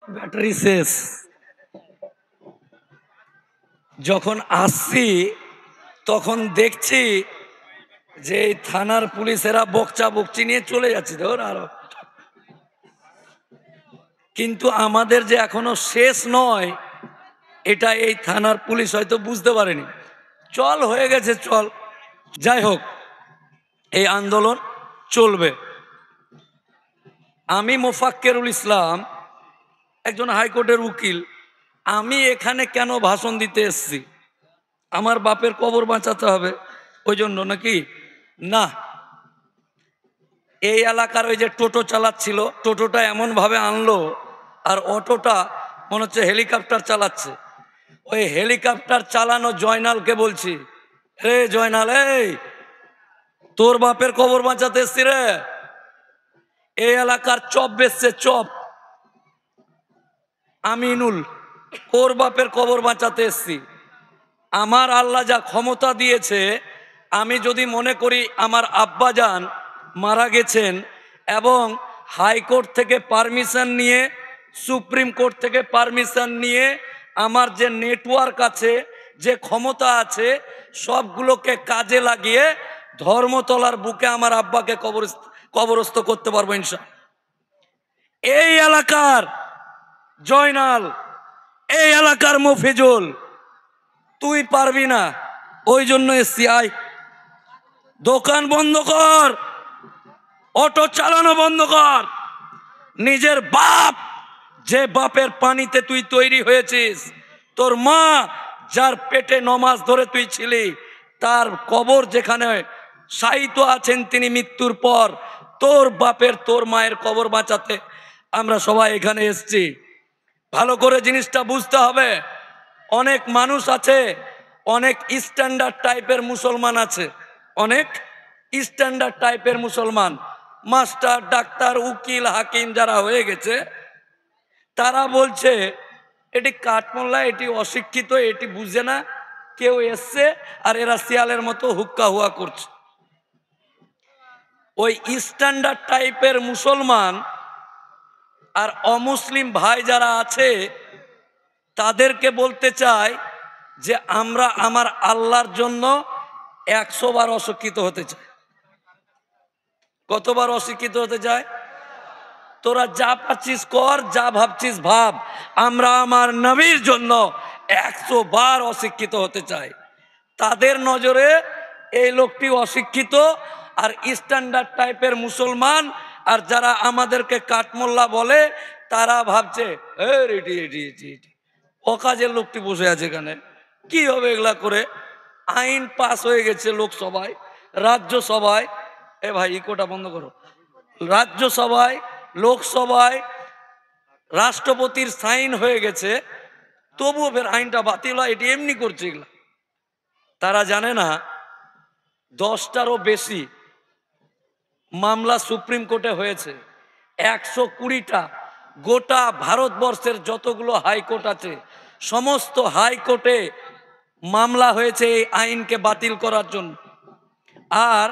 Battery শেষ। যখন আসছি তখন দেখছি যে এই থানার পুলিশেরা বকচা বকচি নিয়ে চলে যাচ্ছে ধর আরো, কিন্তু আমাদের যে এখনো শেষ নয় এটা এই থানার পুলিশ হয়তো বুঝতে পারেনি। চল হয়ে গেছে চল, যাই হোক এই আন্দোলন চলবে। আমি মোফাক্কেরুল ইসলাম, একজন হাইকোর্টের উকিল। আমি এখানে কেন ভাষণ দিতে এসছি? আমার বাপের কবর বাঁচাতে হবে ওই জন্য নাকি? না, এই এলাকার ওই যে টোটো চালাচ্ছিল, টোটোটা এমন ভাবে আনলো আর অটোটা মনে হচ্ছে হেলিকপ্টার চালাচ্ছে। ওই হেলিকপ্টার চালানো জয়নালকে বলছি, রে জয়নাল, এই তোর বাপের কবর বাঁচাতে এসছি রে। এই এলাকার চপ বেচছে চপ, আমিনুল, ওর বাপের কবর বাঁচাতে এসছি। আমার আল্লাহ যা ক্ষমতা দিয়েছে, আমি যদি মনে করি আমার আব্বাজান মারা গেছেন এবং হাইকোর্ট থেকে পারমিশন নিয়ে, সুপ্রিম কোর্ট থেকে পারমিশন নিয়ে, আমার যে নেটওয়ার্ক আছে, যে ক্ষমতা আছে, সবগুলোকে কাজে লাগিয়ে ধর্মতলার বুকে আমার আব্বাকে কবরস্থ করতে পারবো ইনশাআল্লাহ। এই এলাকার জয়নাল, এই এলাকার মফিজুল, তুই পারবি না, ওই জন্য এসছি। আয়, দোকান বন্ধ কর, অটো চালানো বন্ধ কর। নিজের বাপ, যে বাপের পানিতে তুই তৈরি হয়েছিস, তোর মা যার পেটে নমাজ ধরে তুই ছিলি, তার কবর যেখানে শায়িত আছেন তিনি মৃত্যুর পর, তোর বাপের তোর মায়ের কবর বাঁচাতে আমরা সবাই এখানে এসছি। ভালো করে জিনিসটা বুঝতে হবে। অনেক মানুষ আছে, অনেক স্ট্যান্ডার্ড টাইপের মুসলমান আছে, অনেক স্ট্যান্ডার্ড টাইপের মুসলমান, মাস্টার ডাক্তার উকিল হাকিম যারা হয়ে গেছে, তারা বলছে এটি কাঠমোল্লা, এটি অশিক্ষিত, এটি বুঝে না, কেউ এসছে আর এরা শিয়ালের মতো হুক্কা হুয়া করছে। ওই স্ট্যান্ডার্ড টাইপের মুসলমান আর অমুসলিম ভাই যারা আছে তাদেরকে বলতে চাই যে আমরা আমার আল্লাহর জন্য 100 বার অশিক্ষিত হতে চাই। কতবার অশিক্ষিত হতে চাই? তোরা যা পাচ্ছিস কর, যা ভাবছিস ভাব, আমরা আমার নবীর জন্য 100 বার অশিক্ষিত হতে চাই। তাদের নজরে এই লোকটি অশিক্ষিত আর স্ট্যান্ডার্ড টাইপের মুসলমান, আর যারা আমাদেরকে কাঠমোল্লা বলে তারা ভাবছে অকাজের লোকটি বসে আছে এখানে, কি হবে এগুলা করে। আইন পাস হয়ে গেছে লোকসভায়, রাজ্যসভায়, এ ভাই ইকোটা বন্ধ করো, রাজ্যসভায়, লোকসভায় রাষ্ট্রপতির সাইন হয়ে গেছে, তবুও ফের আইনটা বাতিল হয়। এটি এমনি করছে এগুলা। তারা জানে না 10টারও বেশি মামলা সুপ্রিম কোর্টে হয়েছে, 120টা। গোটা ভারতবর্ষের যতগুলো হাইকোর্ট আছে সমস্ত হাইকোর্টে মামলা হয়েছে এই আইনকে বাতিল করার জন্য। আর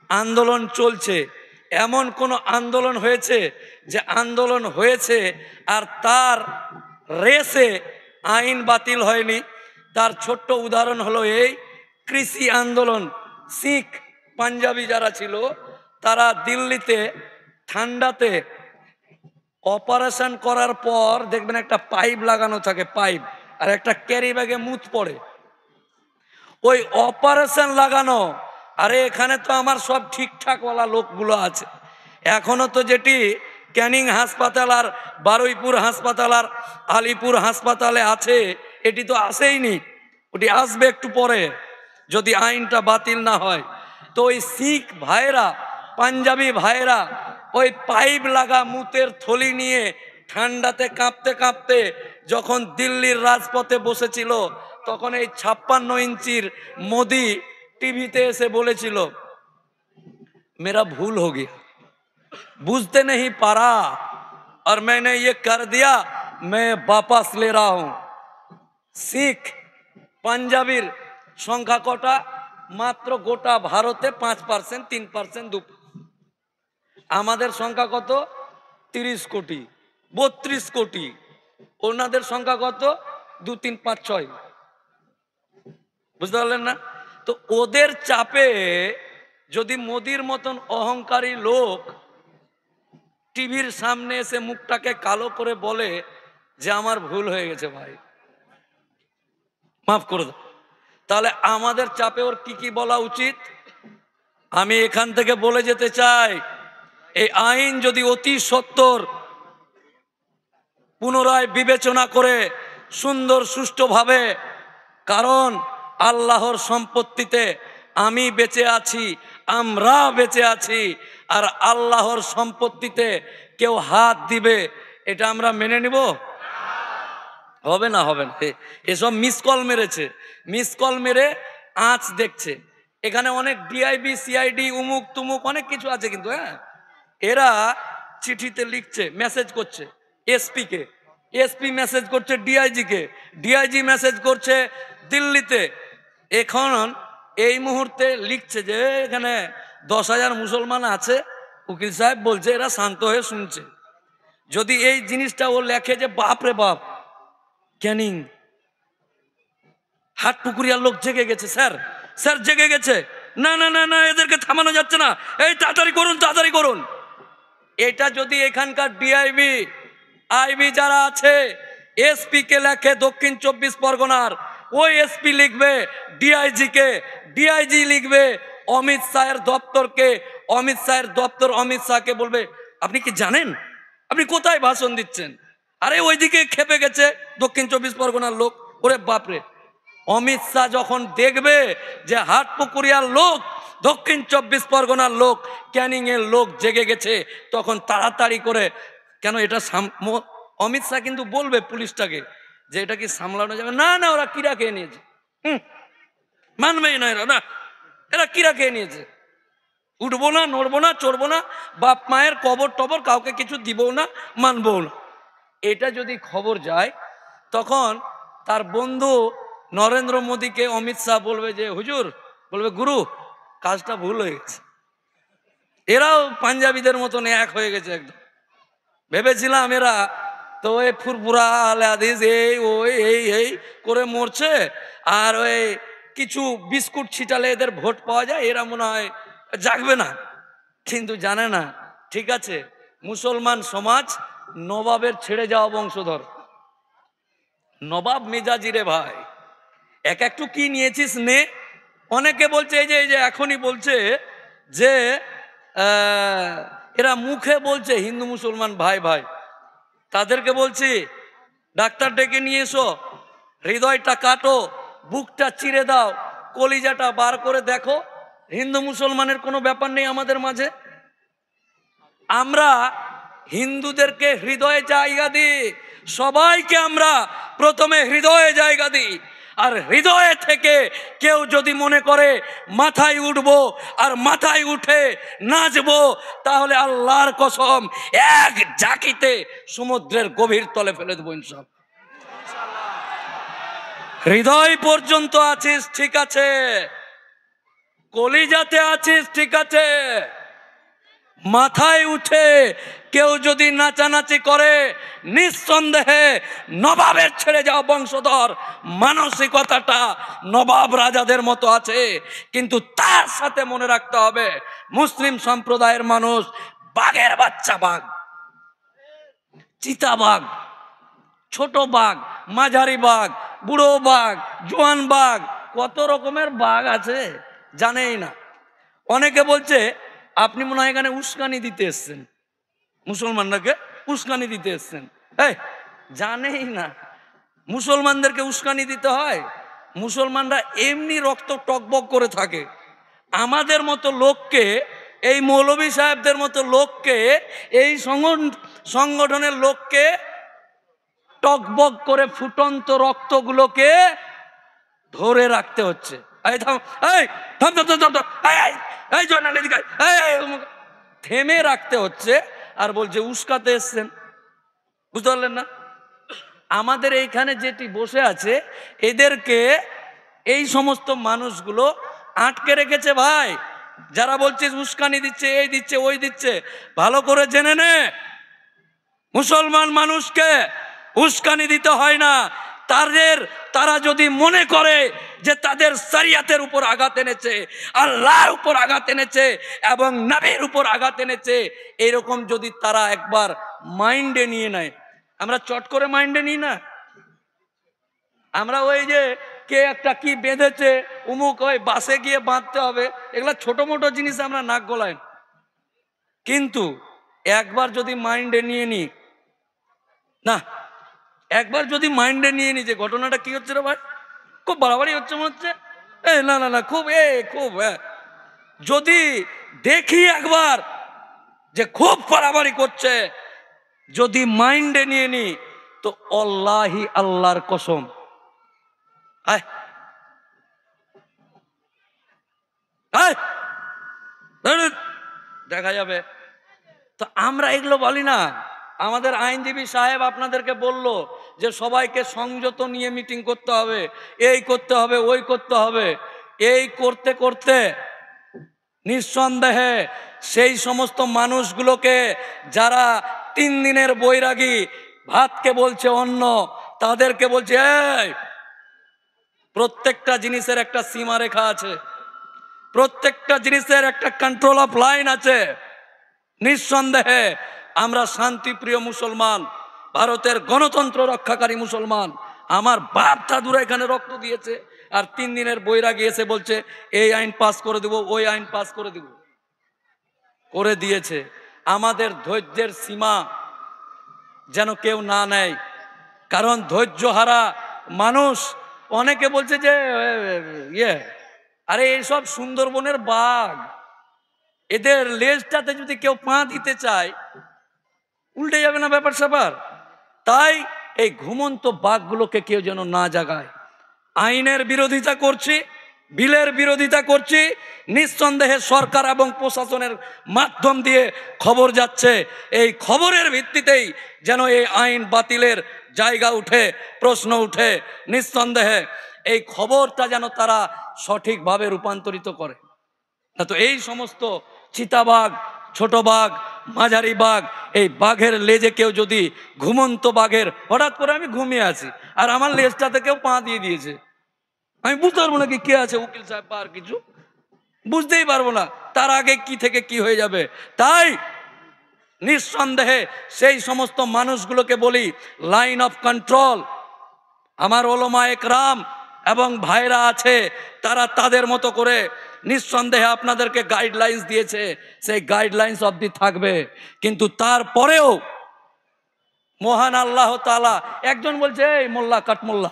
আন্দোলন চলছে। এমন কোন আন্দোলন হয়েছে যে আন্দোলন হয়েছে আর তার রেসে আইন বাতিল হয়নি? তার ছোট্ট উদাহরণ হলো এই কৃষি আন্দোলন। শিখ পাঞ্জাবি যারা ছিল তারা দিল্লিতে ঠান্ডাতে অপারেশন করার পর দেখবেন একটা পাইপ লাগানো থাকে, পাইপ, আর একটা ক্যারি ব্যাগে মুত পড়ে, ওই অপারেশন লাগানো। আরে এখানে তো আমার সব ঠিকঠাকওয়ালা লোকগুলো আছে। এখনো তো যেটি ক্যানিং হাসপাতাল আর বারুইপুর হাসপাতাল আর আলিপুর হাসপাতালে আছে, এটি তো আসেইনি, ওটি আসবে একটু পরে যদি আইনটা বাতিল না হয়। তো ওই শিখ ভাইরা, পাঞ্জাবি ভাইরা ওই পাইপ লাগা মুতের থলি নিয়ে ঠান্ডাতে কাঁপতে কাঁপতে যখন দিল্লির রাজপথে বসেছিল, তখন এই 56 ইঞ্চির মোদি টিভিতে এসে বলেছিল मेरा भूल हो गया, बुझते नहीं पारा और मैंने ये कर दिया, मैं वापस ले रहा हूं। শিখ পাঞ্জাবির সংখ্যা কটা? মাত্র গোটা ভারতে 5%, 3%, 2%। আমাদের সংখ্যা কত? 30 কোটি। 32 কোটি, ওনাদের সংখ্যা কত? 2 3 5 6, বুঝতে পারলেন না? তো ওদের চাপে যদি মোদির মতন অহংকারী লোক টিভির সামনে এসে মুখটাকে কালো করে বলে যে আমার ভুল হয়ে গেছে ভাই, মাফ করে দাও, তাহলে আমাদের চাপে ওর কি কি বলা উচিত? আমি এখান থেকে বলে যেতে চাই, এই আইন যদি অতি সত্বর পুনরায় বিবেচনা করে সুন্দর সুষ্ঠুভাবে, কারণ আল্লাহর সম্পত্তিতে আমি বেঁচে আছি, আমরা বেঁচে আছি, আর আল্লাহর সম্পত্তিতে কেউ হাত দিবে এটা আমরা মেনে নিব? হবে না, হবে না। এসব মিস কল মেরেছে, মিস কল মেরে আঁচ দেখছে। এখানে অনেক ডিআইবি সিআইডি উমুক তুমুক অনেক কিছু আছে, কিন্তু হ্যাঁ এরা চিঠিতে লিখছে, মেসেজ করছে এসপি কে, এসপি মেসেজ করছে ডিআইজি কে, ডিআইজি মেসেজ করছে দিল্লিতে। এখন এই মুহূর্তে লিখছে যে এখানে 10,000 মুসলমান আছে, উকিল সাহেব বলছে এরা শান্ত হয়ে শুনছে। যদি এই জিনিসটা ও লেখে যে বাপ রে বাপ, ক্যানিং হাটপুকুরিয়ার লোক জেগে গেছে, স্যার স্যার জেগে গেছে, না না না না এদেরকে থামানো যাচ্ছে না, এই তাড়াতাড়ি করুন তাড়াতাড়ি করুন। এটা যদি এখানকার ডিআইবি আইবি যারা আছে এসপি কে লেখে দক্ষিণ 24 পরগনার, ওই এসপি লিখবে ডিআইজি কে, ডিআইজি লিখবে অমিত শাহের দপ্তরকে, অমিত শাহের দপ্তর অমিত শাহকে বলবে আপনি কি জানেন আপনি কোথায় ভাষণ দিচ্ছেন? আরে ওইদিকে খেপে গেছে দক্ষিণ 24 পরগনার লোক। ওরে বাপরে, অমিত শাহ যখন দেখবে যে হাটপুকুরিয়ার লোক, দক্ষিণ 24 পরগনার লোক, ক্যানিং এর লোক জেগে গেছে, তখন তাড়াতাড়ি করে, কেন এটা অমিত শাহ কিন্তু বলবে পুলিশটাকে যে এটা কি সামলানো যাবে না, না ওরা কিরা খেয়ে নিয়েছে, মানবেই না এরা, না এরা কিরা খেয়ে নিয়েছে, উঠবো না নড়বো না চড়বো না, বাপ মায়ের কবর টবর কাউকে কিছু দিব না, মানবো না। এটা যদি খবর যায় তখন তার বন্ধু নরেন্দ্র মোদীকে অমিত শাহ বলবে যে হুজুর, বলবে গুরু কাজটা ভুল হয়ে গেছে। এরাও পাঞ্জাবিদের মতন এক হয়ে গেছে একদম, ভেবেছিলাম এরা তো ওই ফুরফুরা আলে হাদিস এই ওই এই করে মরছে, আর ওই কিছু বিস্কুট ছিটালে এদের ভোট পাওয়া যায়, এরা মনে হয় জাগবে না, কিন্তু জানে না। ঠিক আছে, মুসলমান সমাজ নবাবের ছেড়ে যাওয়া বংশধর, নবাব মেজাজি রে ভাই, এক একটু কি নিয়েছিস নে। অনেকে বলছে এই যে এখনই বলছে যে এরা মুখে বলছে হিন্দু মুসলমান ভাই ভাই, তাদেরকে বলছি ডাক্তার ডেকে নিয়ে এসো, হৃদয়টা কাটো, বুকটা চিরে দাও, কলিজাটা বার করে দেখো, হিন্দু মুসলমানের কোনো ব্যাপার নেই আমাদের মাঝে। আমরা হিন্দুদেরকে হৃদয়ে জায়গা দিই, সবাইকে আমরা প্রথমে হৃদয়ে জায়গা দিই, আর হৃদয়ে থেকে কেউ যদি মনে করে মাথায় উঠবো আর মাথায় উঠে নাচবো, তাহলে আল্লাহর কসম এক ঝাঁকিতে সমুদ্রের গভীর তলে ফেলে দেবো ইনশাআল্লাহ। হৃদয় পর্যন্ত আছিস ঠিক আছে, কলিজাতে আছিস ঠিক আছে, মাথায় উঠে কেউ যদি নাচানাচি করে, নিঃসন্দেহে নবাবের ছেড়ে যাওয়া বংশধর, মানসিকতাটা নবাব রাজাদের মতো আছে, কিন্তু তার সাথে মনে রাখতে হবে মুসলিম সম্প্রদায়ের মানুষ বাঘের বাচ্চা বাঘ, চিতা বাঘ, ছোট বাঘ, মাঝারি বাঘ, বুড়ো বাঘ, জোয়ান বাঘ, কত রকমের বাঘ আছে জানেই না। অনেকে বলছে আপনি মনে হয় এখানে উস্কানি দিতে এসছেন, মুসলমানদেরকে উস্কানি দিতে এসছেন। এই জানেই না মুসলমানদেরকে উস্কানি দিতে হয়? মুসলমানরা এমনি রক্ত টকবক করে থাকে। আমাদের মতো লোককে, এই মৌলভী সাহেবদের মতো লোককে, এই সংগঠনের লোককে টকবক করে ফুটন্ত রক্তগুলোকে ধরে রাখতে হচ্ছে। থেমে রাখতে হচ্ছে, আর বলছে উস্কাতে এসছেন, বুঝতে পারলেন না? আমাদের এইখানে যেটি বসে আছে এদেরকে এই সমস্ত মানুষগুলো আটকে রেখেছে ভাই। যারা বলছিস উস্কানি দিচ্ছে, এই দিচ্ছে ওই দিচ্ছে, ভালো করে জেনে নে মুসলমান মানুষকে উস্কানি দিতে হয় না। তারা যদি মনে করে যে তাদের শরিয়তের উপর আঘাত এনেছে, আল্লাহর উপর আঘাত এনেছে এবং নবীর উপর আঘাত এনেছে, এরকম যদি তারা একবার মাইন্ডে নিয়ে নেয়, আমরা চট করে মাইন্ডে নিই না। আমরা ওই যে কে একটা কি বেঁধেছে, উমুক ওই বাসে গিয়ে বাঁধতে হবে, এগুলা ছোট মোটো জিনিস আমরা নাক গলায়। কিন্তু একবার যদি মাইন্ডে নিয়ে নি, না একবার যদি মাইন্ডে নিয়ে নি যে ঘটনাটা কি হচ্ছে রে ভাই, খুব বাড়াবাড়ি হচ্ছে মনে হচ্ছে, না না না খুব খুব যদি দেখি একবার যে খুব বাড়াবাড়ি করছে, যদি মাইন্ডে নিয়ে নি, তো আল্লাহি আল্লাহর কসম দেখা যাবে। তো আমরা এগুলো বলি না। আমাদের আইনজীবী সাহেব আপনাদেরকে বলল যে সবাইকে সংযত নিয়ে মিটিং করতে হবে, এই করতে হবে, ওই করতে হবে। এই করতে করতে নিঃসন্দেহে সেই সমস্ত মানুষগুলোকে যারা 3 দিনের বৈরাগী, ভাতকে বলছে অন্য, তাদেরকে বলছে এই প্রত্যেকটা জিনিসের একটা সীমারেখা আছে, প্রত্যেকটা জিনিসের একটা কন্ট্রোল অফ লাইন আছে। নিঃসন্দেহে আমরা শান্তিপ্রিয় মুসলমান, ভারতের গণতন্ত্র রক্ষাকারী মুসলমান। আমার বাপ দাদুরা এখানে রক্ত দিয়েছে, আর 3 দিনের বৈরাগী এসে বলছে এই আইন পাস করে দেব, ওই আইন পাস করে দেব, করে দিয়েছে। আমাদের ধৈর্যের সীমা যেন কেউ না নেয়, কারণ ধৈর্য হারা মানুষ। অনেকে বলছে যে আরে এইসব সুন্দরবনের বাঘ, এদের লেজটাতে যদি কেউ পা দিতে চায় উল্টে যাবে না ব্যাপার স্যাপার। তাই এই ঘুমন্ত বাঘগুলোকে কেউ যেন না জাগায়। আইনের বিরোধিতা করছি, বিলের বিরোধিতা করছি, নিঃসন্দেহে সরকার এবং প্রশাসনের মাধ্যম দিয়ে খবর যাচ্ছে। এই খবরের ভিত্তিতেই যেন এই আইন বাতিলের জায়গা উঠে, প্রশ্ন উঠে। নিঃসন্দেহে এই খবরটা যেন তারা সঠিকভাবে রূপান্তরিত করে। না তো এই সমস্ত চিতাবাঘ, ছোট বাঘ, মাঝারি বাঘ, এই বাঘের লেজে কেউ যদি, ঘুমন্ত বাঘের, হঠাৎ করে আমি ঘুমিয়ে আছি আর আমার লেজটাতে কেউ পা দিয়ে দিয়েছে, আমি বুঝতে পারবো না কি কে আছে, উকিল সাহেব বা আর কিছু বুঝতেই পারবো না, তার আগে কি থেকে কি হয়ে যাবে। তাই নিঃসন্দেহে সেই সমস্ত মানুষগুলোকে বলি লাইন অফ কন্ট্রোল। আমার ওলামা একরাম এবং ভাইরা আছে, তারা তাদের মতো করে নিঃসন্দেহে আপনাদেরকে গাইডলাইন্স দিয়েছে, সেই গাইডলাইন্স অবধি থাকবে। কিন্তু তারপরেও মহান আল্লাহ তাআলা, একজন বলছে এই মোল্লা কাঠমোল্লা,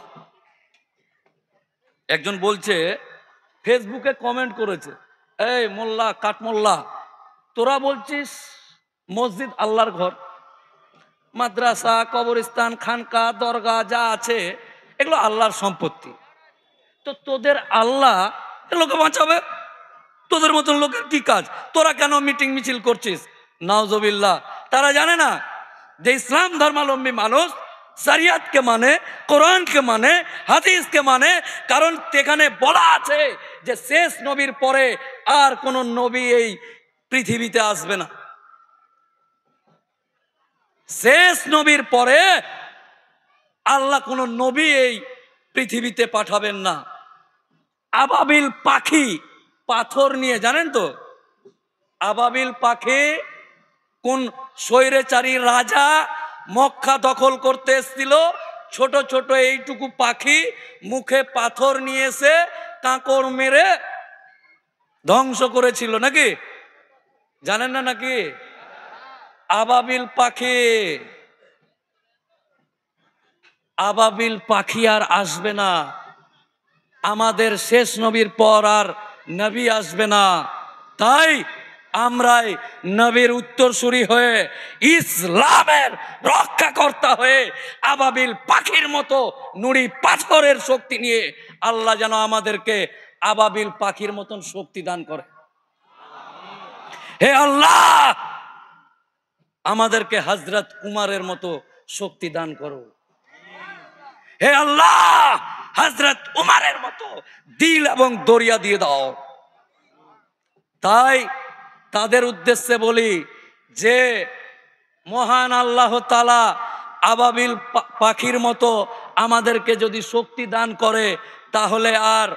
একজন বলছে ফেসবুকে কমেন্ট করেছে, এই মোল্লা কাঠমোল্লা, তোরা বলছিস মসজিদ আল্লাহর ঘর, মাদ্রাসা, কবরস্থান, খানকা, দরগা যা আছে এগুলো আল্লাহর সম্পত্তি, তো তোদের আল্লাহ লোকে বাঁচাবে, তোদের মতন লোকের কি কাজ, তোরা কেন মিটিং মিছিল করছিস? নাউজুবিল্লাহ। তারা জানে না যে ইসলাম ধর্মাবলম্বী মানুষ শরিয়তকে মানে, কোরআনকে মানে, হাদিসকে মানে, কারণ সেখানে বলা আছে যে শেষ নবীর পরে আর কোন নবী এই পৃথিবীতে আসবে না। শেষ নবীর পরে আল্লাহ কোন নবী এই পৃথিবীতে পাঠাবেন না। আবাবিল পাখি পাথর নিয়ে, জানেন তো আবাবিল পাখি কোন স্বৈরাচারী রাজা মক্কা দখল করতে এসেছিল, ছোট ছোট এইটুকু পাখি মুখে পাথর নিয়ে এসে কাঁকড় মেরে ধ্বংস করেছিল, নাকি জানেন না নাকি? আবাবিল পাখি, আবাবিল পাখি আর আসবে না, আমাদের শেষ নবীর পর আর নবী আসবে না। তাই আমরাই নবীর উত্তরসূরি হয়ে, ইসলামের রক্ষাকর্তা হয়ে, আবাবিল পাখির মতো নুড়ি পাথরের শক্তি নিয়ে আল্লাহ যেন আমাদেরকে আবাবিল পাখির মতন শক্তি দান করে। হে আল্লাহ, আমাদেরকে হযরত উমরের মতো শক্তি দান করো। হে আল্লাহ, হযরত উমরের মতো দিল এবং দরিয়া দিয়ে দাও। তাই তাদের উদ্দেশ্যে বলি যে মহান আল্লাহ তাআলা আবাবিল পাখির মতো আমাদেরকে যদি শক্তি দান করে, তাহলে আর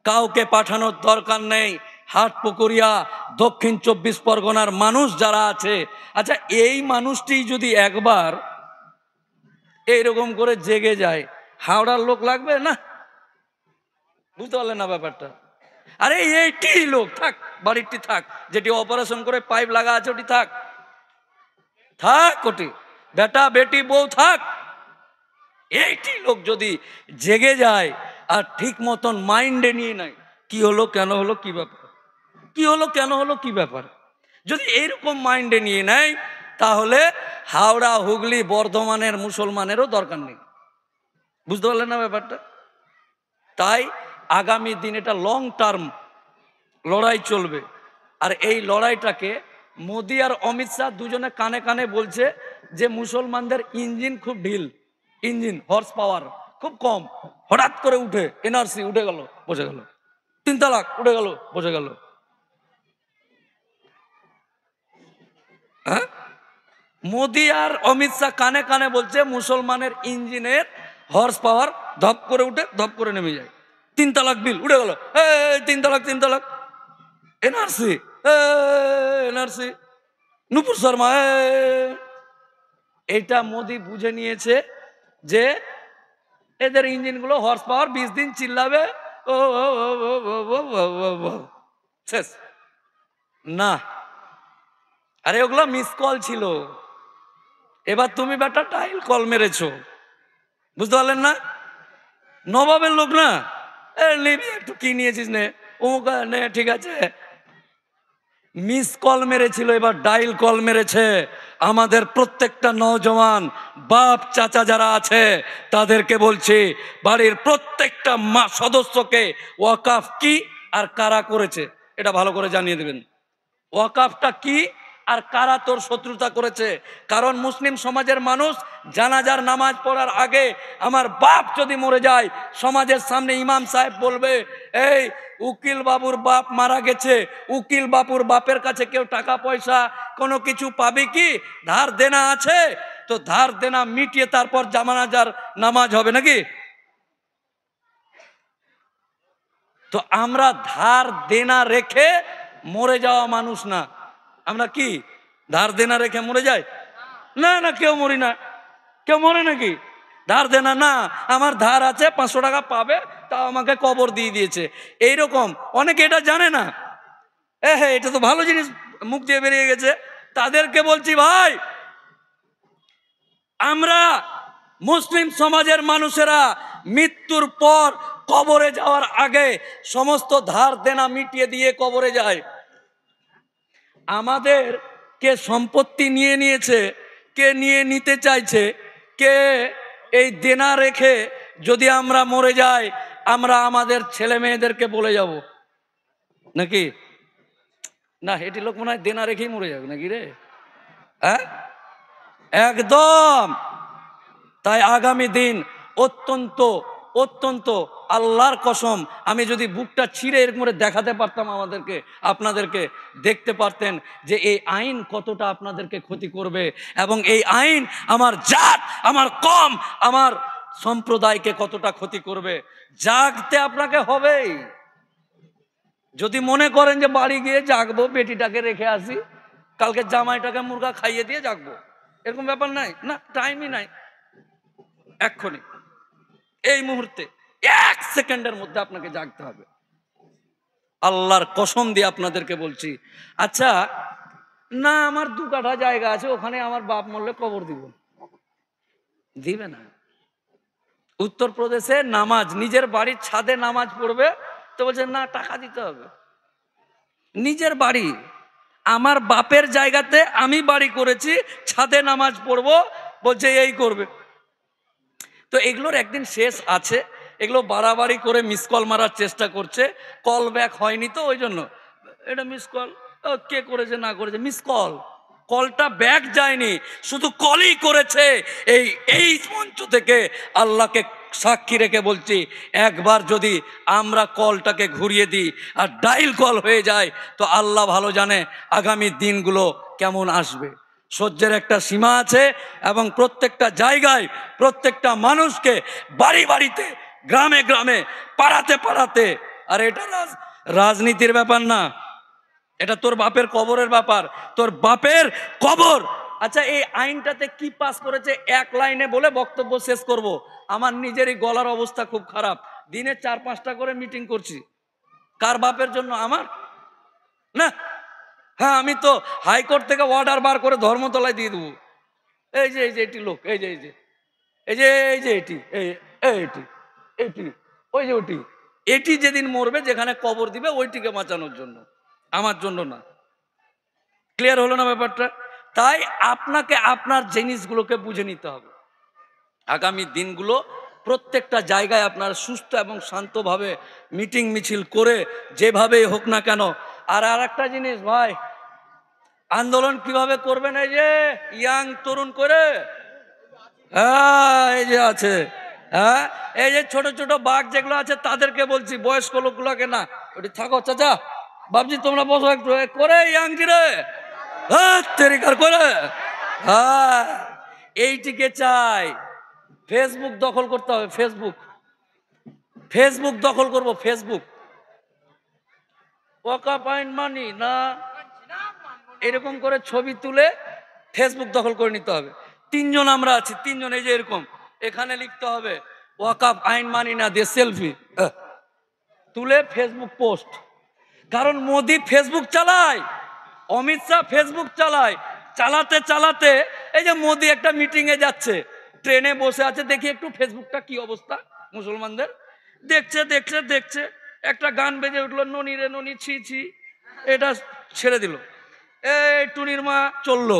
কাউকে পাঠানোর দরকার নেই। হাটপুকুরিয়া দক্ষিণ 24 পরগনার মানুষ যারা আছে, আচ্ছা এই মানুষটি যদি একবার এইরকম করে জেগে যায়, হাওড়ার লোক লাগবে না? বুঝতে পারলেন না ব্যাপারটা? আরে এইটি লোক থাক, বাড়িটি থাক, যেটি অপারেশন করে পাইপ লাগা আছে ওটি থাক, থাক ওটি, বেটা বেটি বউ থাক, এইটি লোক যদি জেগে যায় আর ঠিক মতন মাইন্ডে নিয়ে নেয় কি হলো কেন হলো কি ব্যাপার, কি হলো কেন হলো কি ব্যাপার, যদি এইরকম মাইন্ডে নিয়ে নেয়, তাহলে হাওড়া হুগলি বর্ধমানের মুসলমানেরও দরকার নেই। বুঝতে পারলেন না ব্যাপারটা? তাই আগামী দিন এটা লং টার্ম লড়াই চলবে। আর এই লড়াইটাকে মোদি আর অমিত শাহ দুজনে কানে কানে বলছে যে মুসলমানদের ইঞ্জিন খুব ঢিল, ইঞ্জিন হর্স পাওয়ার খুব কম, হঠাৎ করে উঠে এনআরসি উঠে গেল বসে গেল, 3 তালাক উঠে গেল বসে গেল। হ্যাঁ, মোদি আর অমিত শাহ কানে কানে বলছে মুসলমানের ইঞ্জিনের হর্স পাওয়ার ধপ করে উঠে ধপ করে নেমে যায়। 3 তালাক বিল উঠে গেল, 3 তালাক 3 তালাক, এনআরসি এনআরসি, নুপুর শর্মা। এটা মোদি বুঝে নিয়েছে যে এদের ইঞ্জিনগুলো হর্স পাওয়ার 20 দিন চিল্লাবে, ও শেষ না। আরে ওগুলো মিস কল ছিল, এবার তুমি বেটা ডাইল কল মেরেছো। বুঝতে পারলেন না? নবাবের লোক না, নিবি একটু কি নিয়েছিস নে, ও নে ঠিক আছে, মিস কল মেরেছিল, এবার ডাইল কল মেরেছে। আমাদের প্রত্যেকটা নওজওয়ান বাপ চাচা যারা আছে তাদেরকে বলছি, বাড়ির প্রত্যেকটা সদস্যকে ওয়াকাফ কি আর কারা করেছে এটা ভালো করে জানিয়ে দেবেন। ওয়াকাফটা কি আর কারা তোর শত্রুতা করেছে। কারণ মুসলিম সমাজের মানুষ জানাজার নামাজ পড়ার আগে আমার বাপ যদি মরে যায়, সমাজের সামনে ইমাম সাহেব বলবে, এই উকিল বাবুর বাপ মারা গেছে, উকিল বাবুর বাপের কাছে কেউ টাকা পয়সা কোনো কিছু পাবে কি, ধার দেনা আছে তো ধার দেনা মিটিয়ে তারপর জানাজার নামাজ হবে নাকি? তো আমরা ধার দেনা রেখে মরে যাওয়া মানুষ না। আমরা কি ধার দেনা রেখে মরে যাই? না না, কেউ মরি না। কেউ মরে নাকি? ধার দেনা না, আমার ধার আছে 500 টাকা পাবে, তাও আমাকে কবর দিয়ে দিয়েছে, এইরকম অনেকে এটা জানে না। হ্যাঁ, এটা তো ভালো জিনিস মুখ দিয়ে বেরিয়ে গেছে। তাদেরকে বলছি, ভাই আমরা মুসলিম সমাজের মানুষেরা মৃত্যুর পর কবরে যাওয়ার আগে সমস্ত ধার দেনা মিটিয়ে দিয়ে কবরে যায়। আমাদের কে সম্পত্তি নিয়ে নিয়েছে, কে নিয়ে নিতে চাইছে, কে এই দেনা রেখে যদি আমরা মরে যাই, আমরা আমাদের ছেলে মেয়েদেরকে বলে যাব নাকি? না, এটি লোক মনে হয় দেনা রেখেই মরে যাবে নাকি রে? হ্যাঁ, একদম। তাই আগামী দিন অত্যন্ত অত্যন্ত আল্লাহর কসম, আমি যদি বুকটা ছিঁড়ে এরকম করে দেখাতে পারতাম আমাদেরকে, আপনাদেরকে দেখতে পারতেন যে এই আইন কতটা আপনাদেরকে ক্ষতি করবে, এবং এই আইন আমার জাত, আমার কম, আমার সম্প্রদায়কে কতটা ক্ষতি করবে। জাগতে আপনাকে হবেই। যদি মনে করেন যে বাড়ি গিয়ে জাগবো, বেটিটাকে রেখে আসি, কালকে জামাইটাকে মুরগা খাইয়ে দিয়ে জাগবো, এরকম ব্যাপার নাই না, টাইমই নাই। এক্ষুনি এই মুহূর্তে 1 সেকেন্ডের মধ্যে আপনাকে জাগতে হবে, আল্লাহর কসম দিয়ে আপনাদেরকে বলছি। আচ্ছা না, আমার 2 কাঠা জায়গা আছে, ওখানে আমার বাপ মরলে কবর দিব, দিবে না। উত্তরপ্রদেশে নামাজ, নিজের বাড়ির ছাদে নামাজ পড়বে, তো বলছে না টাকা দিতে হবে। নিজের বাড়ি, আমার বাপের জায়গাতে আমি বাড়ি করেছি, ছাদে নামাজ পড়বো, বলছে এই করবে। তো এগুলোর একদিন শেষ আছে। এগুলো বাড়াবাড়ি করে মিস কল মারার চেষ্টা করছে, কল ব্যাক হয়নি, তো ওই জন্য এটা মিস কল, কে করেছে না করেছে, মিস কল, কলটা ব্যাক যায়নি, শুধু কলই করেছে। এই মঞ্চ থেকে আল্লাহকে সাক্ষী রেখে বলছি, একবার যদি আমরা কলটাকে ঘুরিয়ে দিই আর ডাইল কল হয়ে যায়, তো আল্লাহ ভালো জানে আগামী দিনগুলো কেমন আসবে। সহ্যের একটা সীমা আছে এবং প্রত্যেকটা জায়গায় প্রত্যেকটা মানুষকে বাড়ি বাড়িতে, গ্রামে গ্রামে, পাড়াতে পাড়াতে। আর এটা রাজনীতির ব্যাপার না, এটা তোর বাপের কবরের ব্যাপার, তোর বাপের কবর। আচ্ছা, এই আইনটাতে কি পাস করেছে এক লাইনে বলে বক্তব্য শেষ করব। আমার নিজেরই গলার অবস্থা খুব খারাপ, দিনে 4-5টা করে মিটিং করছি। কার বাপের জন্য? আমার না। হ্যাঁ, আমি তো হাইকোর্ট থেকে অর্ডার বার করে ধর্মতলায় দিয়ে দেবো। এই যে এটি লোক, এই যে এটি, এটি ওই যে ওটি, এটি যেদিন মরবে, যেখানে কবর দিবে, ওইটিকে বাঁচানোর জন্য, আমার জন্য না। ক্লিয়ার হলো না ব্যাপারটা? তাই আপনাকে আপনার জিনিসগুলোকে বুঝে নিতে হবে। আগামী দিনগুলো প্রত্যেকটা জায়গায় আপনার সুস্থ এবং শান্তভাবে মিটিং মিছিল করে যেভাবেই হোক না কেন। আর একটা জিনিস ভাই, আন্দোলন কিভাবে করবেন? এই যে ইয়াং তরুণ করে, হ্যাঁ এই যে আছে, হ্যাঁ এই যে ছোট ছোট বাঘ যেগুলো আছে তাদেরকে বলছি, বয়স্ক লোকগুলোকে না। ওটি থাকো চাচা, বাবজি তোমরা বসো একটু করে, ইয়াংজি রে, হ্যাঁ তেরিকার করে, হ্যাঁ এইটিকে চাই। ফেসবুক দখল করতে হবে, ফেসবুক দখল করব, ফেসবুক। ওয়াকা পাইন মানি না, এরকম করে ছবি তুলে ফেসবুক দখল করে নিতে হবে। 3জন আমরা আছি, 3জন এই যে এরকম, এখানে লিখতে হবে ওয়াকাফ আইন মানি না দিয়ে সেলফি তুলে ফেসবুক পোস্ট। কারণ মোদি ফেসবুক চালায়, অমিত শাহ ফেসবুক চালায়, চালাতে চালাতে এই যে মোদি একটা মিটিং এ যাচ্ছে, ট্রেনে বসে আছে, দেখি একটু ফেসবুকটা কি অবস্থা মুসলমানদের। দেখছে দেখছে দেখছে, একটা গান বেজে উঠলো, ননি রে ননি ছি ছি, এটা ছেড়ে দিল, এই টুনির মা চললো।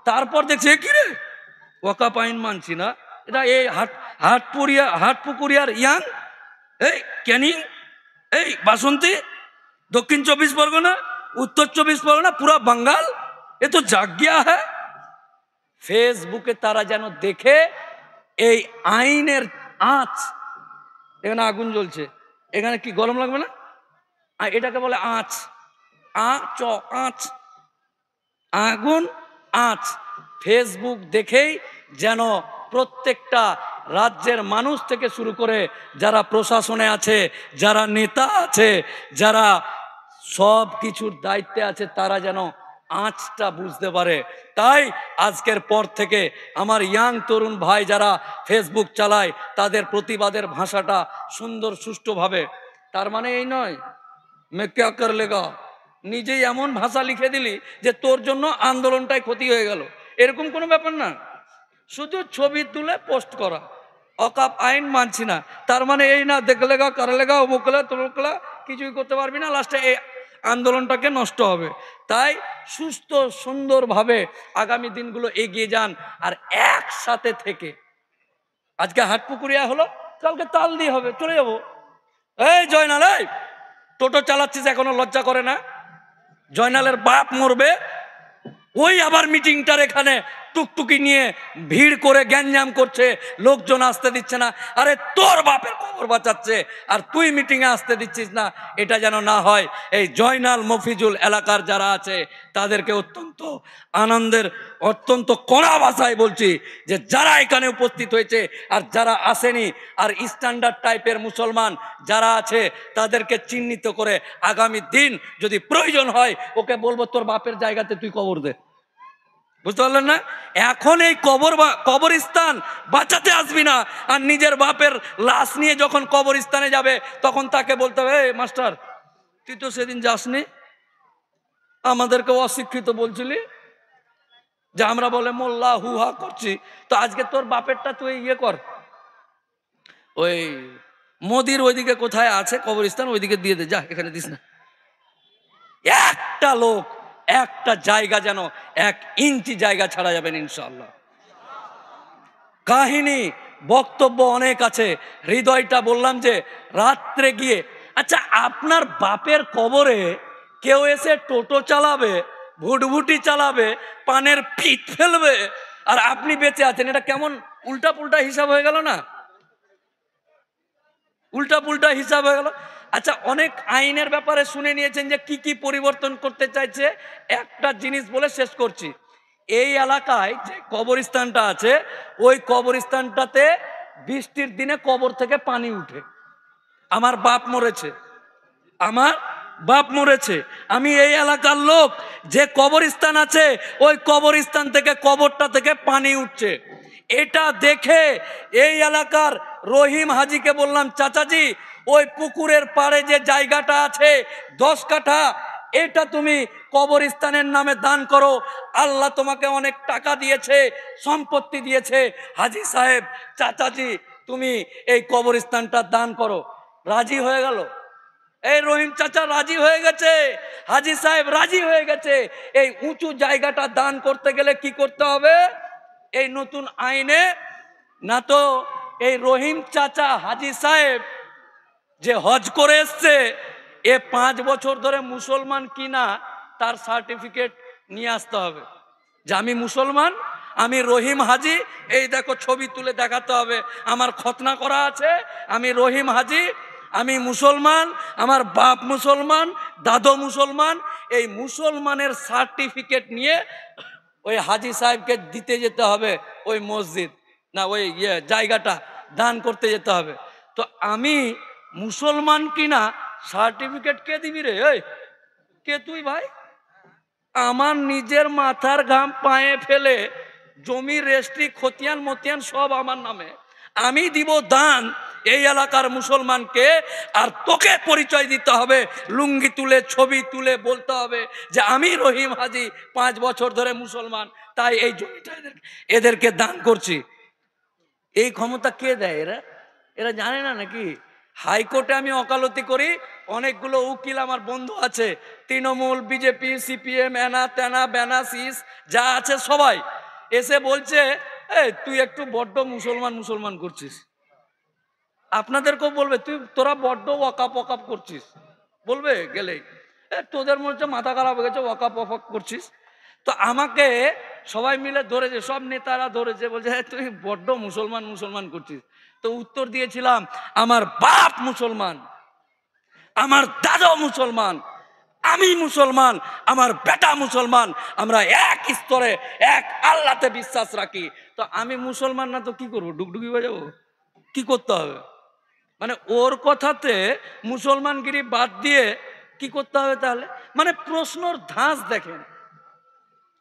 তারপর দেখছে কি রে, ওয়াকাফ আইন মানছি না, এটা এই হাটপুকুরিয়ার ইয়াং, এই ক্যানিং, এই বাসন্তী, দক্ষিণ 24 পরগনা, উত্তর 24 পরগনা, পুরা বাঙ্গাল, এ তো জাগ গিয়া হ্যাঁ। ফেসবুকে তারা যেন দেখে এই আইনের আঁচ, এখানে আগুন জ্বলছে, এখানে কি গরম লাগবে না? এটাকে বলে আঁচ, আঁচ, আগুন, আঁচ। ফেসবুক দেখেই যেন প্রত্যেকটা রাজ্যের মানুষ থেকে শুরু করে যারা প্রশাসনে আছে, যারা নেতা আছে, যারা সব কিছুর দায়িত্বে আছে, তারা যেন আঁচটা বুঝতে পারে। তাই আজকের পর থেকে আমার ইয়াং তরুণ ভাই যারা ফেসবুক চালায়, তাদের প্রতিবাদের ভাষাটা সুন্দর সুষ্ঠুভাবে। তার মানে এই নয় মে ক্যা কর লেগা, নিজেই এমন ভাষা লিখে দিলি যে তোর জন্য আন্দোলনটাই ক্ষতি হয়ে গেল, এরকম কোনো ব্যাপার না। শুধু ছবি তুলে পোস্ট করা, অকাপ আইন মানছি না, তার মানে এই না দেখলেগা করলেগা অমুকলা তমুকলা, কিছুই করতে পারবি না, লাস্টে এই আন্দোলনটাকে নষ্ট হবে। তাই সুস্থ সুন্দরভাবে আগামী দিনগুলো এগিয়ে যান। আর একসাথে থেকে, আজকে হাটপুকুরিয়া হলো, কালকে তাল দিয়ে হবে, চলে যাবো। এই জয়নাল, এই টোটো চালাচ্ছিস এখনো লজ্জা করে না? জয়নালের বাপ মরবে, ওই আবার মিটিংটার এখানে টুকটুকি নিয়ে ভিড় করে গ্যাঞ্জাম করছে, লোকজন আসতে দিচ্ছে না। আরে তোর বাপের খবর বাঁচাচ্ছে আর তুই মিটিংয়ে আসতে দিচ্ছিস না, এটা যেন না হয়। এই জয়নাল মফিজুল এলাকার যারা আছে তাদেরকে অত্যন্ত আনন্দের, অত্যন্ত কড়া ভাষায় বলছি যে যারা এখানে উপস্থিত হয়েছে আর যারা আসেনি, আর স্ট্যান্ডার্ড টাইপের মুসলমান যারা আছে তাদেরকে চিহ্নিত করে আগামী দিন যদি প্রয়োজন হয় ওকে বলবো তোর বাপের জায়গাতে তুই কবর দে। বুঝতে পারলেন না? এখন এই কবরস্থান বাঁচাতে আসবি না, আর নিজের বাপের লাশ নিয়ে যখন কবরস্থানে যাবে তখন তাকে বলতে হবে, এই মাস্টার তুই তো সেদিন যাসনি, আমাদেরকে অশিক্ষিত বলছিলি যে আমরা বলে মোল্লা হুহা করছি, তো আজকে তোর বাপেরটা তুই ইয়ে কর, ওই মোদির ওইদিকে কোথায় আছে কবরস্থান ওইদিকে দিয়ে দে, যা এখানে দিস না। একটা লোক, একটা জায়গা যেন 1 ইঞ্চি জায়গা ছাড়া যাবেন ইনশাআল্লাহ। কাহিনী বক্তব্য অনেক আছে, হৃদয়টা বললাম যে রাত্রে গিয়ে। আচ্ছা, আপনার বাপের কবরে কেউ এসে টোটো চালাবে, ভুটভুটি চালাবে, পানের পিঠ ফেলবে, আর আপনি বেঁচে আছেন, এটা কেমন উল্টা পুল্টা হিসাব হয়ে গেল না? উল্টা পুল্টা হিসাব হয়ে গেল। আচ্ছা, অনেক আইনের ব্যাপারে শুনে নিয়েছেন যে কি কি পরিবর্তন করতে চাইছে, একটা জিনিস বলে শেষ করছি। এই এলাকায় যে কবরস্থানটা আছে ওই কবরস্থানটাতে বৃষ্টির দিনে কবর থেকে পানি উঠে। আমার বাপ মরেছে, আমার বাপ মরেছে, আমি এই এলাকার লোক। যে কবরস্থান আছে ওই কবরস্থান থেকে কবরটা থেকে পানি উঠছে। এটা দেখে এই এলাকার রহিম হাজিকে বললাম, চাচাজি ওই পুকুরের পাড়ে যে জায়গাটা আছে 10 কাঠা, এটা তুমি কবরস্থানের নামে দান করো, আল্লাহ তোমাকে অনেক টাকা দিয়েছে, সম্পত্তি দিয়েছে। হাজি সাহেব, চাচাজি তুমি এই কবরস্থানটা দান করো। রাজি হয়ে গেল, এই রহিম চাচা রাজি হয়ে গেছে, হাজি সাহেব রাজি হয়ে গেছে। এই উঁচু জায়গাটা দান করতে গেলে কি করতে হবে? এই নতুন আইনে না তো এই রহিম চাচা হাজি সাহেব যে হজ করে এসছে এ 5 বছর ধরে মুসলমান কিনা তার সার্টিফিকেট নিয়ে আসতে হবে যে আমি মুসলমান, আমি রহিম হাজি। এই দেখো ছবি তুলে দেখাতে হবে, আমার খতনা করা আছে, আমি রহিম হাজি, আমি মুসলমান, আমার বাপ মুসলমান, দাদু মুসলমান। এই মুসলমানের সার্টিফিকেট নিয়ে ওই হাজি সাহেবকে দিতে যেতে হবে, ওই মসজিদ না ওই জায়গাটা দান করতে যেতে হবে। তো আমি মুসলমান কিনা সার্টিফিকেট কে দিবি রে? এই কে তুই ভাই? আমার নিজের মাথার ঘাম পায়ে ফেলে জমি রেস্ট্রি খতিয়ান মতিয়ান সব আমার নামে, আমি দিব দান এই এলাকার মুসলমানকে। আর তোকে পরিচয় দিতে হবে, লুঙ্গি তুলে ছবি তুলে বলতে হবে যে আমি রহিম হাজি 5 বছর ধরে মুসলমান, তাই এই জমিটা এদেরকে দান করছি। এই ক্ষমতা কে দেয়? এরা এরা জানে না নাকি? হাইকোর্টে আমি ওকালতি করি, অনেকগুলো উকিল আমার বন্ধু আছে, তৃণমূল, বিজেপি, সিপিএম, এনা তেনা বেনা সিস যা আছে সবাই এসে বলছে এই তুই একটু বড্ড মুসলমান মুসলমান করছিস। আপনাদেরকেও বলবে তোরা বড্ড ওয়াকাপ ওয়াকাপ করছিস, বলবে গেলেই তোদের মনে হচ্ছে মাথা খারাপ হয়ে গেছে, ওয়াকাপ ওয়াকাপ করছিস। তো আমাকে সবাই মিলে ধরেছে, সব নেতারা ধরেছে, বলছে হ্যাঁ তুই বড্ড মুসলমান মুসলমান করছিস। তো উত্তর দিয়েছিলাম আমার বাপ মুসলমান, আমার দাদা মুসলমান, আমি মুসলমান, আমার বেটা মুসলমান, আমরা এক স্তরে এক আল্লাহতে বিশ্বাস রাখি। তো আমি মুসলমান না তো কি করবো? ডুগডুগি বাজাবো? কি করতে হবে? মানে ওর কথাতে মুসলমানগিরি বাদ দিয়ে কি করতে হবে তাহলে? মানে প্রশ্নর ধাঁচ দেখেন,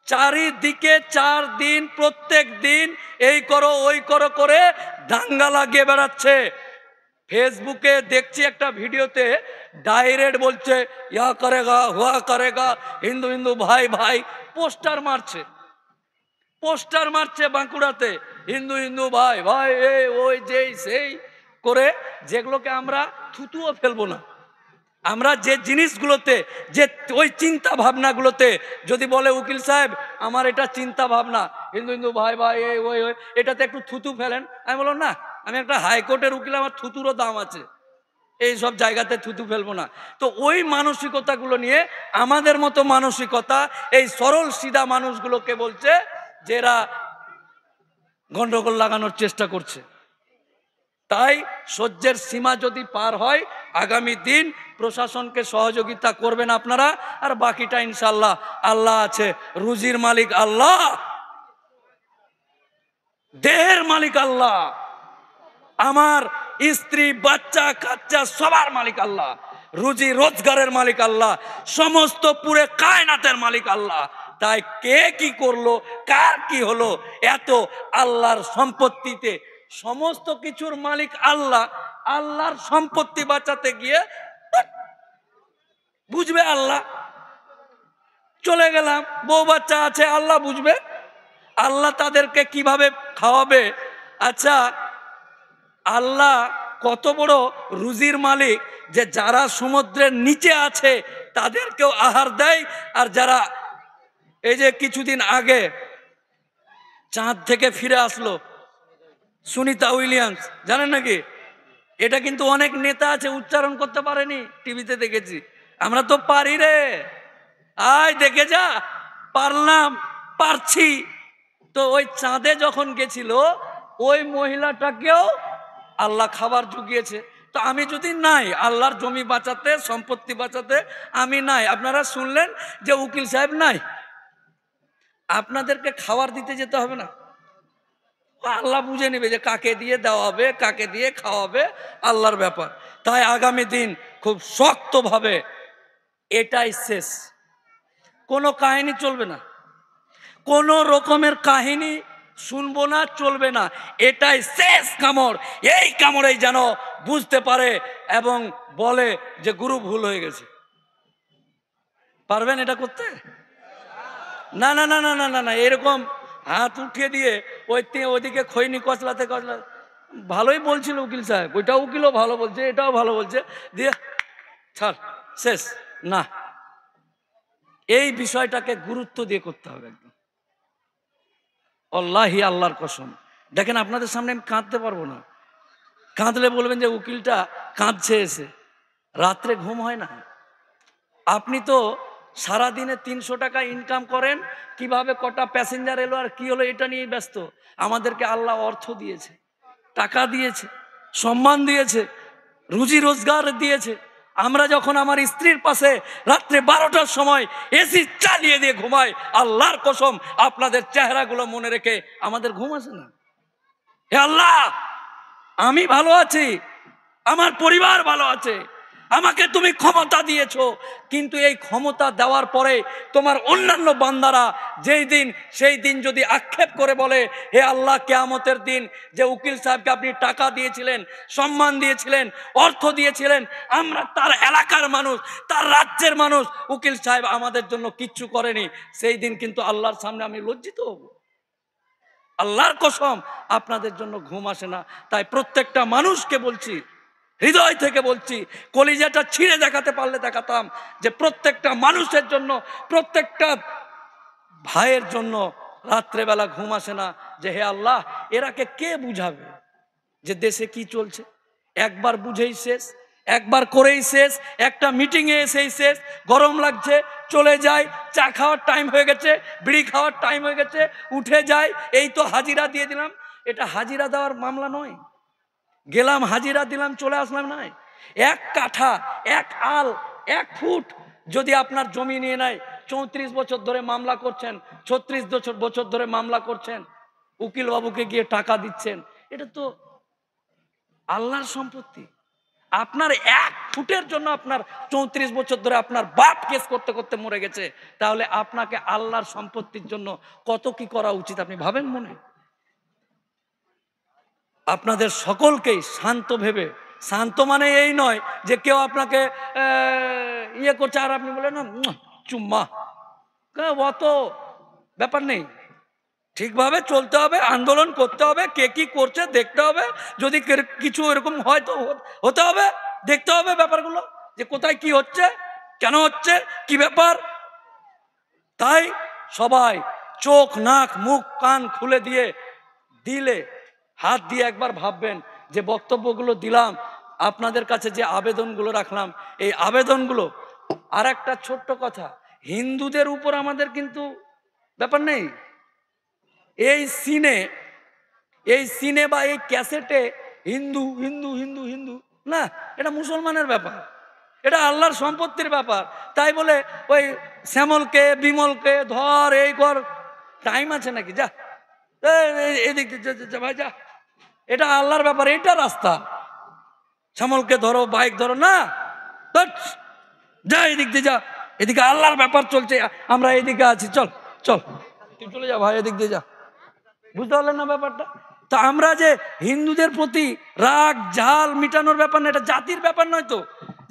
চারিদিকে 4 দিন প্রত্যেক দিন এই করো ওই করো করে দাঙ্গা লাগিয়ে বেড়াচ্ছে। ফেসবুকে দেখছি একটা ভিডিওতে ডাইরেক্ট বলছে ইয়া করেগা হুয়া করেগা, হিন্দু হিন্দু ভাই ভাই, পোস্টার মারছে, পোস্টার মারছে বাঁকুড়াতে, হিন্দু হিন্দু ভাই ভাই এই ওই যেই সেই করে, যেগুলোকে আমরা থুতুও ফেলবো না। আমরা যে জিনিসগুলোতে যে ওই চিন্তা ভাবনাগুলোতে যদি বলে উকিল সাহেব আমার এটা চিন্তা ভাবনা হিন্দু হিন্দু ভাই ভাই এই ওই ওই, এটাতে একটু থুতু ফেলেন, আমি বললাম না, আমি একটা হাইকোর্টের উকিল, আমার থুতুরও দাম আছে, এই সব জায়গাতে থুতু ফেলবো না। তো ওই মানসিকতাগুলো নিয়ে আমাদের মতো মানসিকতা এই সরল সিধা মানুষগুলোকে বলছে যে এরা গন্ডগোল লাগানোর চেষ্টা করছে। তাই সহ্যের সীমা যদি পার হয় আগামী দিন প্রশাসনকে সহযোগিতা করবেন আপনারা, আর বাকিটা ইনশাল্লাহ আল্লাহ আছে। রুজির মালিক আল্লাহ, দেহের মালিক আল্লাহ, আমার স্ত্রী বাচ্চা কাচ্চা সবার মালিক আল্লাহ, রুজি রোজগারের মালিক আল্লাহ, সমস্ত পুরে কায়নাতের মালিক আল্লাহ। তাই কে কি করলো কার কি হলো এত আল্লাহর সম্পত্তিতে, সমস্ত কিছুর মালিক আল্লাহ। আল্লাহর সম্পত্তি বাঁচাতে গিয়ে বুঝবে আল্লাহ, চলে গেলাম, বউ বাচ্চা আছে আল্লাহ বুঝবে, আল্লাহ তাদেরকে কিভাবে খাওয়াবে। আচ্ছা আল্লাহ কত বড় রুজির মালিক যে যারা সমুদ্রের নিচে আছে তাদেরকেও আহার দেয়, আর যারা এই যে কিছুদিন আগে চাঁদ থেকে ফিরে আসলো সুনিতা উইলিয়ামস, জানেন নাকি? এটা কিন্তু অনেক নেতা আছে উচ্চারণ করতে পারেনি, টিভিতে দেখেছি। আমরা তো পারি রে, আয় দেখে যা, পারলাম, পারছি। তো ওই চাঁদে যখন গেছিল ওই মহিলাটাকেও আল্লাহ খাবার জুগিয়েছে। তো আমি যদি নাই আল্লাহর জমি বাঁচাতে সম্পত্তি বাঁচাতে, আমি নাই, আপনারা শুনলেন যে উকিল সাহেব নাই, আপনাদেরকে খাবার দিতে যেতে হবে না, আল্লাহ বুঝে নেবে যে কাকে দিয়ে দেওয়া হবে, কাকে দিয়ে খাওয়াবে, আল্লাহর ব্যাপার। তাই আগামী দিন খুব শক্তভাবে এটাই শেষ, কোনো কাহিনী চলবে না, কোনো রকমের কাহিনী শুনবো না, চলবে না, এটাই শেষ কামড়। এই কামড়েই যেন বুঝতে পারে এবং বলে যে গুরু ভুল হয়ে গেছে। পারবেন এটা করতে? না না না না না না না, এরকম হাত উঠিয়ে দিয়ে ওইদিকে খৈনি কচলাতে কচলাতে, ভালোই বলছিল উকিল সাহেব, ওইটা উকিলও ভালো বলছে, এটাও ভালো বলছে, দিয়ে ছাড়, শেষ না। এই বিষয়টাকে গুরুত্ব দিয়ে করতে হবে একদম। আল্লাহি, আল্লাহর কসম, দেখেন আপনাদের সামনে আমি কাঁদতে পারবো না, কাঁদলে বলবেন যে উকিলটা কাঁদছে এসে, রাত্রে ঘুম হয় না। আপনি তো সারাদিনে 300 টাকা ইনকাম করেন, কিভাবে কটা প্যাসেঞ্জার এলো আর কি হলো এটা নিয়ে ব্যস্ত। আমাদেরকে আল্লাহ অর্থ দিয়েছে, টাকা দিয়েছে, সম্মান দিয়েছে, রুজি রোজগার দিয়েছে। আমরা যখন আমার স্ত্রীর পাশে রাত্রে 12টার সময় এসি চালিয়ে দিয়ে ঘুমাই, আল্লাহর কসম আপনাদের চেহারাগুলো মনে রেখে আমাদের ঘুম আসে না। হে আল্লাহ, আমি ভালো আছি, আমার পরিবার ভালো আছে, আমাকে তুমি ক্ষমতা দিয়েছো, কিন্তু এই ক্ষমতা দেওয়ার পরে তোমার অন্যান্য বান্দারা যেই দিন সেই দিন যদি আক্ষেপ করে বলে, হে আল্লাহ, কিয়ামতের দিন যে উকিল সাহেবকে আপনি টাকা দিয়েছিলেন, সম্মান দিয়েছিলেন, অর্থ দিয়েছিলেন, আমরা তার এলাকার মানুষ, তার রাজ্যের মানুষ, উকিল সাহেব আমাদের জন্য কিচ্ছু করেনি, সেই দিন কিন্তু আল্লাহর সামনে আমি লজ্জিত হব। আল্লাহর কসম আপনাদের জন্য ঘুম আসে না। তাই প্রত্যেকটা মানুষকে বলছি, হৃদয় থেকে বলছি, কলিজাটা ছিঁড়ে দেখাতে পারলে দেখাতাম, যে প্রত্যেকটা মানুষের জন্য, প্রত্যেকটা ভাইয়ের জন্য রাত্রেবেলা ঘুম আসে না, যে হে আল্লাহ, এরাকে কে বুঝাবে যে দেশে কি চলছে। একবার বুঝেই শেষ, একবার করেই শেষ, একটা মিটিংয়ে এসেই শেষ, গরম লাগছে চলে যায়, চা খাওয়ার টাইম হয়ে গেছে, বিড়ি খাওয়ার টাইম হয়ে গেছে, উঠে যায়, এই তো হাজিরা দিয়ে দিলাম। এটা হাজিরা দেওয়ার মামলা নয়, গেলাম হাজিরা দিলাম চলে আসলাম নয়। এক কাঠা, এক আল, 1 ফুট যদি আপনার জমি নিয়ে নেয়, 34 বছর ধরে মামলা করছেন, 36 বছর ধরে মামলা করছেন, উকিল বাবুকে গিয়ে টাকা দিচ্ছেন, এটা তো আল্লাহর সম্পত্তি। আপনার 1 ফুটের জন্য আপনার 34 বছর ধরে আপনার বাপ কেস করতে করতে মরে গেছে, তাহলে আপনাকে আল্লাহর সম্পত্তির জন্য কত কি করা উচিত আপনি ভাবেন মনে? আপনাদের সকলকেই শান্ত ভেবে, শান্ত মানে এই নয় যে কেউ আপনাকে ইয়ে করছে আর আপনি বলেন না চুম্মা, অত ব্যাপার নেই। ঠিকভাবে চলতে হবে, আন্দোলন করতে হবে, কে কি করছে দেখতে হবে, যদি কিছু এরকম হয় তো হতে হবে, দেখতে হবে ব্যাপারগুলো, যে কোথায় কি হচ্ছে, কেন হচ্ছে, কি ব্যাপার। তাই সবাই চোখ নাক মুখ কান খুলে দিয়ে দিলে হাত দিয়ে একবার ভাববেন যে বক্তব্যগুলো দিলাম, আপনাদের কাছে যে আবেদনগুলো রাখলাম, এই আবেদনগুলো। আর একটা ছোট্ট কথা, হিন্দুদের উপর আমাদের কিন্তু ব্যাপার নেই। এই সিনে বা এই ক্যাসেটে হিন্দু হিন্দু হিন্দু হিন্দু না, এটা মুসলমানের ব্যাপার, এটা আল্লাহর সম্পত্তির ব্যাপার। তাই বলে ওই শ্যামলকে বিমলকে ধর, এই কর, টাইম আছে নাকি, যা এদিক ভাই যা, এটা আল্লাহর ব্যাপার, এটা রাস্তা, শ্যামলকে ধরো, বাইক ধরো না, যা এদিক দিয়ে যা, এদিকে আল্লাহর ব্যাপার চলছে, আমরা এদিকে আছি, চল চল তুই চলে যা ভাই, এদিক দিয়ে যা। বুঝতে পারলেন না ব্যাপারটা? তা আমরা যে হিন্দুদের প্রতি রাগ ঝাল মিটানোর ব্যাপার না, এটা জাতির ব্যাপার নয় তো,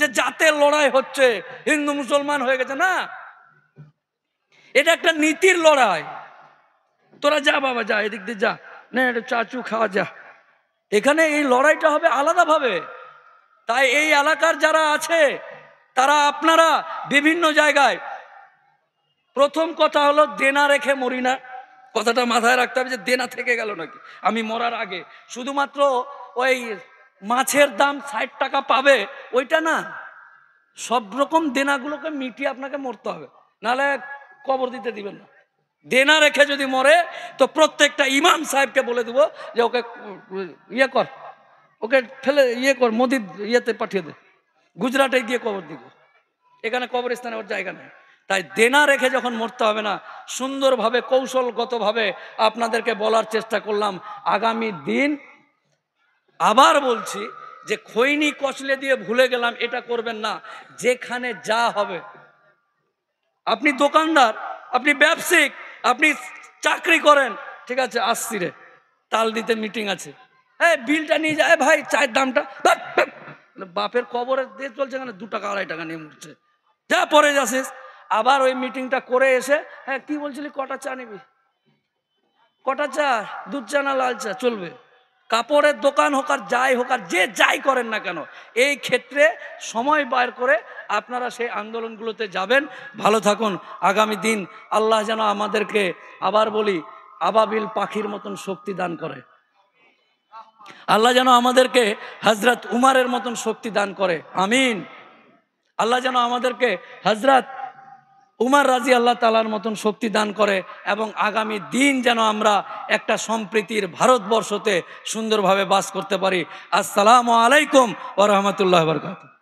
যে জাতের লড়াই হচ্ছে, হিন্দু মুসলমান হয়ে গেছে না, এটা একটা নীতির লড়াই। তোরা যা বাবা যা, এদিক দিয়ে যা, না এটা চাচু খাওয়া যা, এখানে এই লড়াইটা হবে আলাদাভাবে। তাই এই এলাকার যারা আছে তারা, আপনারা বিভিন্ন জায়গায়, প্রথম কথা হলো দেনা রেখে মরি না, কথাটা মাথায় রাখতে হবে, যে দেনা থেকে গেল নাকি আমি মরার আগে, শুধুমাত্র ওই মাছের দাম 60 টাকা পাবে ওইটা না, সব রকম দেনাগুলোকে মিটিয়ে আপনাকে মরতে হবে, নাহলে কবর দিতে দিবেন না। দেনা রেখে যদি মরে তো প্রত্যেকটা ইমাম সাহেবকে বলে দেবো যে ওকে ইয়ে কর, ওকে ফেলে ইয়ে কর, মোদির ইয়েতে পাঠিয়ে দে, গুজরাটে গিয়ে কবর দিব, এখানে কবরস্থানে ওর জায়গা নেই। তাই দেনা রেখে যখন মরতে হবে না, সুন্দরভাবে কৌশলগতভাবে আপনাদেরকে বলার চেষ্টা করলাম। আগামী দিন আবার বলছি যে খৈনি কচলে দিয়ে ভুলে গেলাম এটা করবেন না। যেখানে যা হবে, আপনি দোকানদার, আপনি ব্যবসায়িক, আপনি চাকরি করেন, ঠিক আছে আসছি রে, তাল দিতে মিটিং আছে, হ্যাঁ বিলটা নিয়ে যায়, ভাই চায়ের দামটা, বাপের কবরে দিয়ে চলছে, কেন 2 টাকা 2.5 টাকা নিয়ে উঠছে, যা পরে যাচ্ছিস। আবার ওই মিটিংটা করে এসে, হ্যাঁ কি বলছিলি, কটা চা নিবি, কটা চা, দুধ চা না লাল চা, চলবে। কাপড়ের দোকান হোক আর যাই হোক, আর যে যাই করেন না কেন, এই ক্ষেত্রে সময় বার করে আপনারা সেই আন্দোলনগুলোতে যাবেন। ভালো থাকুন। আগামী দিন আল্লাহ যেন আমাদেরকে, আবার বলি, আবাবিল পাখির মতন শক্তি দান করে। আল্লাহ যেন আমাদেরকে হযরত উমারের মতন শক্তি দান করে, আমিন। আল্লাহ যেন আমাদেরকে হযরত উমর রাদিয়াল্লাহু তাআলার মতন শক্তি দান করে, এবং আগামী দিন যেন আমরা একটা সম্প্রীতির ভারতবর্ষতে সুন্দরভাবে বাস করতে পারি। আসসালামু আলাইকুম ওয়া রাহমাতুল্লাহি ওয়া বারাকাতুহু।